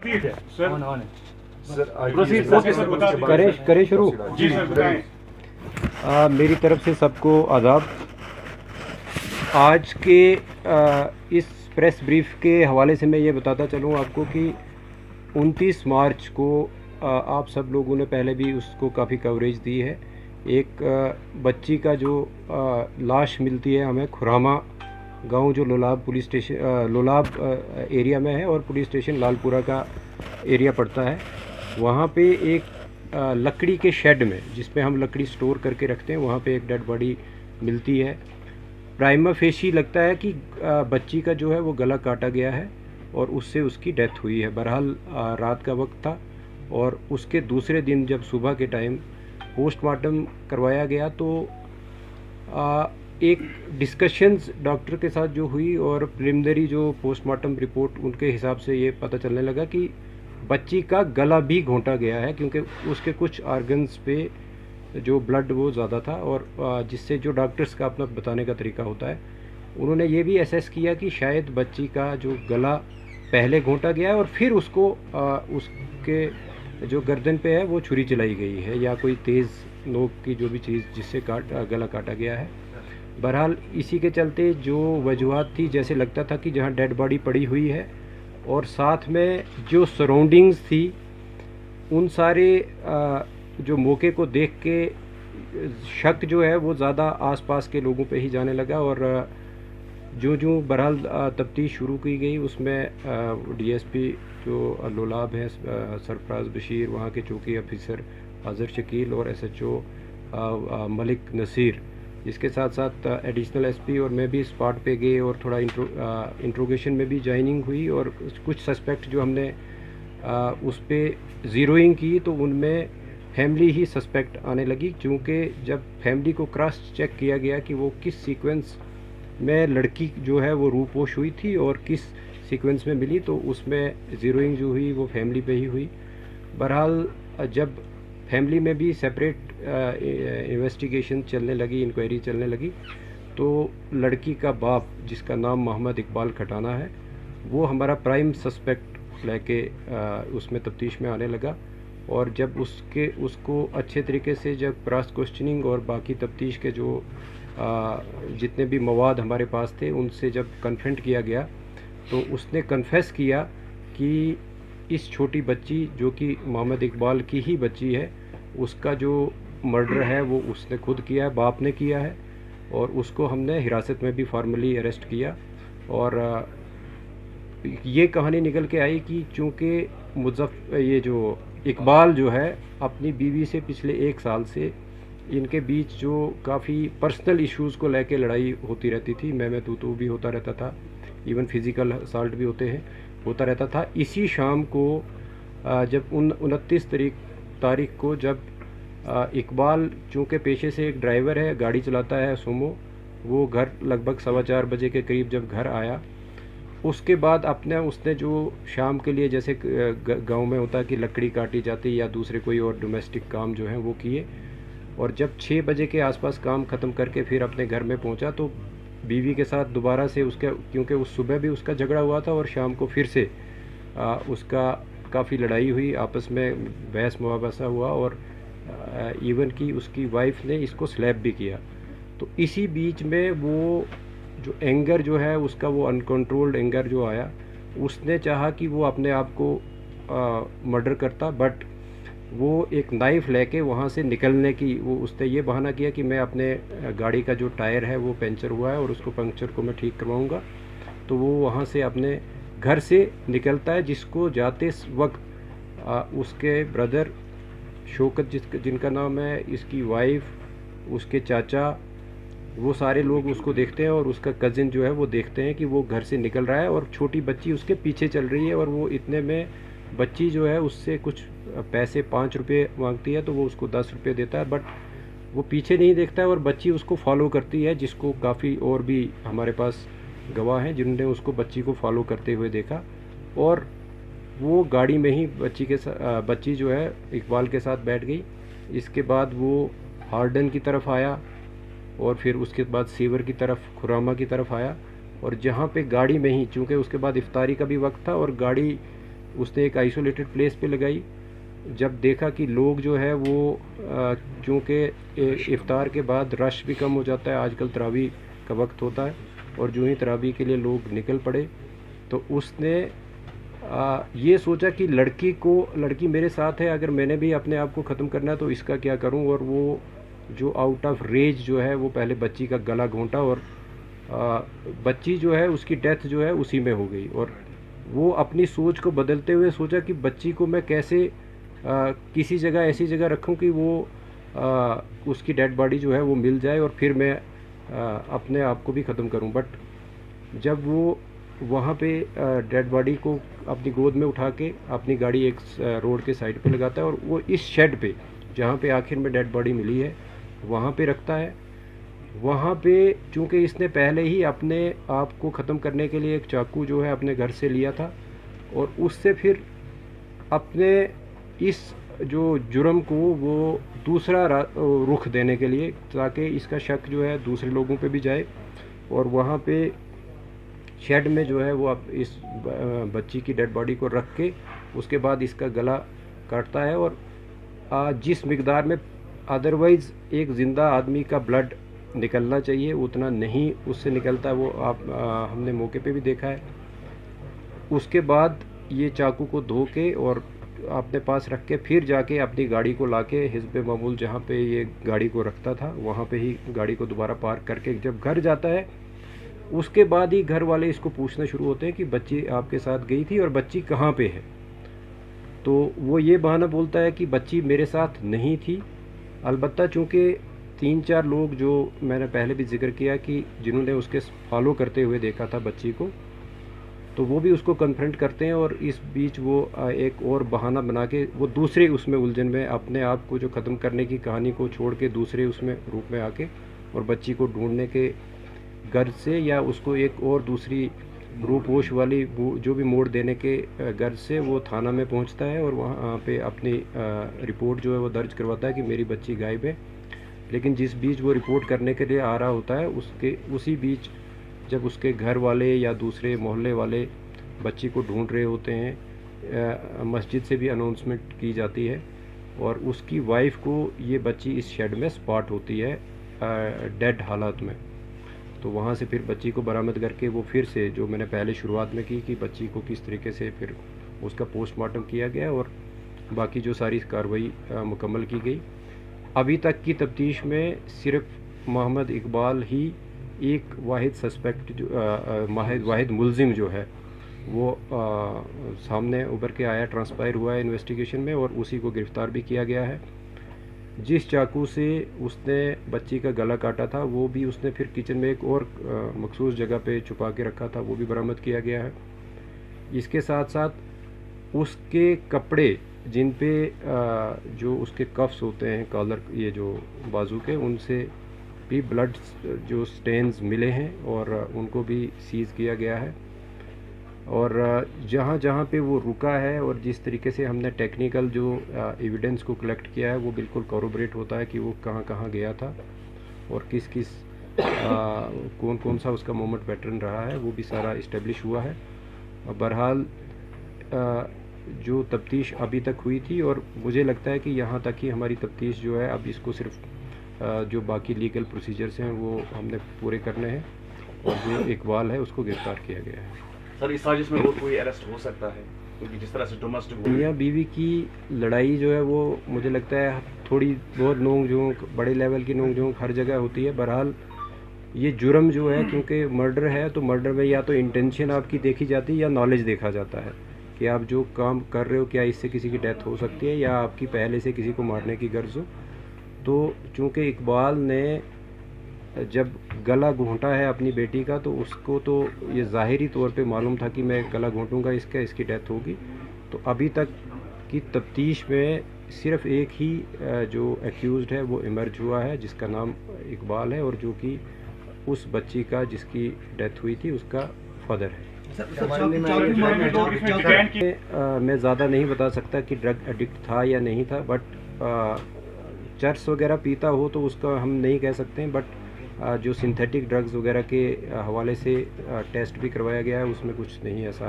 ठीक है sir. On है सर सर बता दीजिए। करे शुरू। जी सर बताएं। मेरी तरफ से सबको आदाब। आज के इस प्रेस ब्रीफ के हवाले से मैं ये बताता चलूँ आपको कि 29 मार्च को आप सब लोगों ने पहले भी उसको काफ़ी कवरेज दी है। एक बच्ची का जो लाश मिलती है हमें खुरामा गांव जो Lolab police station Lolab area में है और पुलिस स्टेशन लालपुरा का एरिया पड़ता है। वहाँ पे एक लकड़ी के शेड में जिसमें हम लकड़ी स्टोर करके रखते हैं वहाँ पे एक डेड बॉडी मिलती है। प्राइमा फेशी लगता है कि बच्ची का जो है वो गला काटा गया है और उससे उसकी डेथ हुई है। बहरहाल रात का वक्त था और उसके दूसरे दिन जब सुबह के टाइम पोस्टमार्टम करवाया गया तो एक डिस्कशंस डॉक्टर के साथ जो हुई और प्रिलिमिनरी जो पोस्टमार्टम रिपोर्ट उनके हिसाब से ये पता चलने लगा कि बच्ची का गला भी घोंटा गया है क्योंकि उसके कुछ ऑर्गन्स पे जो ब्लड वो ज़्यादा था और जिससे जो डॉक्टर्स का अपना बताने का तरीका होता है उन्होंने ये भी असेस किया कि शायद बच्ची का जो गला पहले घोंटा गया है और फिर उसको उसके जो गर्दन पे है वो छुरी चलाई गई है या कोई तेज़ नोक की जो भी चीज़ जिससे गला काटा गया है। बहरहाल इसी के चलते जो वजूहत थी जैसे लगता था कि जहाँ डेड बॉडी पड़ी हुई है और साथ में जो सराउंडिंग्स थी उन सारे जो मौके को देख के शक जो है वो ज़्यादा आसपास के लोगों पे ही जाने लगा और जो बहरहाल तफ्तीश शुरू की गई उसमें डीएसपी जो लोलाब है सरफराज बशीर, वहाँ के चौकी ऑफिसर अजहर शकील और एसएचओ मलिक नसीर, इसके साथ साथ एडिशनल एसपी और मैं भी स्पॉट पे गए और थोड़ा इंट्रोगेशन में भी ज्वाइनिंग हुई और कुछ सस्पेक्ट जो हमने उस पर ज़ीरोइंग की तो उनमें फैमिली ही सस्पेक्ट आने लगी क्योंकि जब फैमिली को क्रॉस चेक किया गया कि वो किस सीक्वेंस में लड़की जो है वो रूपोश हुई थी और किस सीक्वेंस में मिली तो उसमें ज़ीरोइंग जो हुई वो फैमिली पे ही हुई। बहरहाल जब फैमिली में भी सेपरेट इन्वेस्टिगेशन चलने लगी, इंक्वायरी चलने लगी तो लड़की का बाप जिसका नाम मोहम्मद इकबाल खटाना है वो हमारा प्राइम सस्पेक्ट लेके उसमें तफ्तीश में आने लगा और जब उसको अच्छे तरीके से जब क्रॉस क्वेश्चनिंग और बाकी तफ्तीश के जो जितने भी मवाद हमारे पास थे उनसे जब कन्फ्रंट किया गया तो उसने कन्फेस किया कि इस छोटी बच्ची जो कि मोहम्मद इकबाल की ही बच्ची है उसका जो मर्डर है वो उसने खुद किया है, बाप ने किया है और उसको हमने हिरासत में भी फॉर्मली अरेस्ट किया। और ये कहानी निकल के आई कि चूँकि ये जो इकबाल जो है अपनी बीवी से पिछले 1 साल से इनके बीच जो काफ़ी पर्सनल इश्यूज़ को लेके लड़ाई होती रहती थी, मैं तू भी होता रहता था, इवन फिज़िकल असाल्ट भी होता रहता था। इसी शाम को जब 29 तारीख को जब इकबाल चूँकि पेशे से एक ड्राइवर है, गाड़ी चलाता है सुमो, वो घर लगभग 4:15 बजे के करीब जब घर आया उसके बाद उसने जो शाम के लिए जैसे गांव में होता है कि लकड़ी काटी जाती या दूसरे कोई और डोमेस्टिक काम जो है वो किए और जब 6 बजे के आसपास काम ख़त्म करके फिर अपने घर में पहुंचा तो बीवी के साथ दोबारा से उसका क्योंकि उस सुबह भी उसका झगड़ा हुआ था और शाम को फिर से उसका काफ़ी लड़ाई हुई, आपस में बहस मुबासा हुआ और इवन कि उसकी वाइफ ने इसको स्लैप भी किया। तो इसी बीच में वो जो एंगर जो है उसका वो अनकंट्रोल्ड एंगर जो आया उसने चाहा कि वो अपने आप को मर्डर करता, बट वो एक नाइफ़ लेके वहाँ से निकलने की उसने ये बहाना किया कि मैं अपने गाड़ी का जो टायर है वो पंचर हुआ है और उसको पंक्चर को मैं ठीक करवाऊँगा। तो वो वहाँ से अपने घर से निकलता है जिसको जाते वक्त उसके ब्रदर शौकत जिनका नाम है, इसकी वाइफ, उसके चाचा, वो सारे लोग उसको देखते हैं और उसका कज़िन जो है वो देखते हैं कि वो घर से निकल रहा है और छोटी बच्ची उसके पीछे चल रही है और वो इतने में बच्ची जो है उससे कुछ पैसे 5 रुपये मांगती है तो वो उसको 10 रुपये देता है, बट वो पीछे नहीं देखता है और बच्ची उसको फॉलो करती है, जिसको काफ़ी और भी हमारे पास गवाह हैं जिन्होंने उसको बच्ची को फॉलो करते हुए देखा और वो गाड़ी में ही बच्ची जो है इकबाल के साथ बैठ गई। इसके बाद वो हार्डन की तरफ आया और फिर उसके बाद सीवर की तरफ, खुरामा की तरफ आया और जहाँ पे गाड़ी में ही, चूँकि उसके बाद इफ्तारी का भी वक्त था और गाड़ी उसने एक आइसोलेटेड प्लेस पे लगाई। जब देखा कि लोग जो है वो चूँकि इफ्तार के बाद रश भी कम हो जाता है, आजकल तरावी का वक्त होता है, और जो ही तरावी के लिए लोग निकल पड़े, तो उसने ये सोचा कि लड़की मेरे साथ है, अगर मैंने भी अपने आप को ख़त्म करना है तो इसका क्या करूं। और वो जो आउट ऑफ रेज जो है वो पहले बच्ची का गला घोंटा, और बच्ची जो है उसकी डेथ जो है उसी में हो गई। और वो अपनी सोच को बदलते हुए सोचा कि बच्ची को मैं कैसे किसी जगह ऐसी जगह रखूं कि वो उसकी डेड बॉडी जो है वो मिल जाए, और फिर मैं अपने आप को भी ख़त्म करूं। बट जब वो वहाँ पे डेड बॉडी को अपनी गोद में उठा के अपनी गाड़ी एक रोड के साइड पे लगाता है, और वो इस शेड पे जहाँ पे आखिर में डेड बॉडी मिली है वहाँ पे रखता है। वहाँ पे चूँकि इसने पहले ही अपने आप को ख़त्म करने के लिए एक चाकू जो है अपने घर से लिया था, और उससे फिर अपने इस जो जुर्म को वो दूसरा रुख देने के लिए, ताकि इसका शक जो है दूसरे लोगों पे भी जाए, और वहाँ पे शेड में जो है वो अब इस बच्ची की डेड बॉडी को रख के उसके बाद इसका गला काटता है। और जिस मिकदार में अदरवाइज़ एक ज़िंदा आदमी का ब्लड निकलना चाहिए उतना नहीं उससे निकलता, वो हमने मौके पे भी देखा है। उसके बाद ये चाकू को धो के और अपने पास रख के फिर जाके अपनी गाड़ी को लाके हिस्बे मामूल जहाँ पे ये गाड़ी को रखता था वहाँ पे ही गाड़ी को दोबारा पार्क करके जब घर जाता है, उसके बाद ही घर वाले इसको पूछना शुरू होते हैं कि बच्ची आपके साथ गई थी और बच्ची कहाँ पे है। तो वो ये बहाना बोलता है कि बच्ची मेरे साथ नहीं थी। अलबत्ता चूँकि 3-4 लोग जो मैंने पहले भी जिक्र किया कि जिन्होंने उसके फॉलो करते हुए देखा था बच्ची को, तो वो भी उसको कन्फ्रंट करते हैं, और इस बीच वो एक और बहाना बना के वो दूसरे उसमें उलझन में अपने आप को जो ख़त्म करने की कहानी को छोड़ के दूसरे उसमें रूप में आके और बच्ची को ढूंढने के गर्ज से या उसको एक और दूसरी रूपोश वाली जो भी मोड़ देने के गर्ज से वो थाना में पहुंचता है, और वहाँ पे अपनी रिपोर्ट जो है वो दर्ज करवाता है कि मेरी बच्ची गायब है। लेकिन जिस बीच वो रिपोर्ट करने के लिए आ रहा होता है उसी बीच जब उसके घर वाले या दूसरे मोहल्ले वाले बच्ची को ढूंढ रहे होते हैं, मस्जिद से भी अनाउंसमेंट की जाती है, और उसकी वाइफ को ये बच्ची इस शेड में स्पॉट होती है डेड हालात में। तो वहाँ से फिर बच्ची को बरामद करके वो फिर से जो मैंने पहले शुरुआत में की कि बच्ची को किस तरीके से फिर उसका पोस्टमार्टम किया गया और बाकी जो सारी कार्रवाई मुकम्मल की गई। अभी तक की तफ्तीश में सिर्फ मोहम्मद इकबाल ही एक वाहिद सस्पेक्ट जो वाहिद मुलजिम जो है वो सामने उभर के आया, ट्रांसपायर हुआ है इन्वेस्टिगेशन में, और उसी को गिरफ़्तार भी किया गया है। जिस चाकू से उसने बच्ची का गला काटा था वो भी उसने फिर किचन में एक और मखसूस जगह पे छुपा के रखा था, वो भी बरामद किया गया है। इसके साथ साथ उसके कपड़े जिन पे जो उसके कफ्स होते हैं कॉलर, ये जो बाजू के, उनसे भी ब्लड जो स्टेन्स मिले हैं और उनको भी सीज़ किया गया है। और जहाँ जहाँ पे वो रुका है और जिस तरीके से हमने टेक्निकल जो एविडेंस को कलेक्ट किया है वो बिल्कुल कॉरोबरेट होता है कि वो कहाँ कहाँ गया था और किस किस कौन कौन सा उसका मोमेंट पैटर्न रहा है, वो भी सारा इस्टेब्लिश हुआ है। बहरहाल जो तफ्तीश अभी तक हुई थी, और मुझे लगता है कि यहाँ तक ही हमारी तफ्तीश जो है, अब इसको सिर्फ जो बाकी लीगल प्रोसीजर्स हैं वो हमने पूरे करने हैं, और जो इकबाल है उसको गिरफ्तार किया गया है। सर इस साजिश में और कोई अरेस्ट हो सकता है, क्योंकि जिस तरह से डोमेस्टिक मियाँ बीवी की लड़ाई जो है वो मुझे लगता है थोड़ी बहुत नोक झोंक, बड़े लेवल की नोक झोंक हर जगह होती है। बहरहाल ये जुर्म जो है, क्योंकि मर्डर है तो मर्डर में या तो इंटेंशन आपकी देखी जाती है या नॉलेज देखा जाता है कि आप जो काम कर रहे हो क्या इससे किसी की डेथ हो सकती है या आपकी पहले से किसी को मारने की गर्ज हो। तो चूँकि इकबाल ने जब गला घोंटा है अपनी बेटी का, तो उसको तो ये ज़ाहिरी तौर पे मालूम था कि मैं गला घोंटूंगा इसकी डेथ होगी। तो अभी तक की तफ्तीश में सिर्फ एक ही जो एक्यूज़ड है वो इमर्ज हुआ है, जिसका नाम इकबाल है, और जो कि उस बच्ची का जिसकी डेथ हुई थी उसका फादर है। मैं ज़्यादा नहीं बता सकता कि ड्रग एडिक्ट था या नहीं था, बट चर्स वगैरह पीता हो तो उसका हम नहीं कह सकते हैं। बट जो सिंथेटिक ड्रग्स वगैरह के हवाले से टेस्ट भी करवाया गया है, उसमें कुछ नहीं ऐसा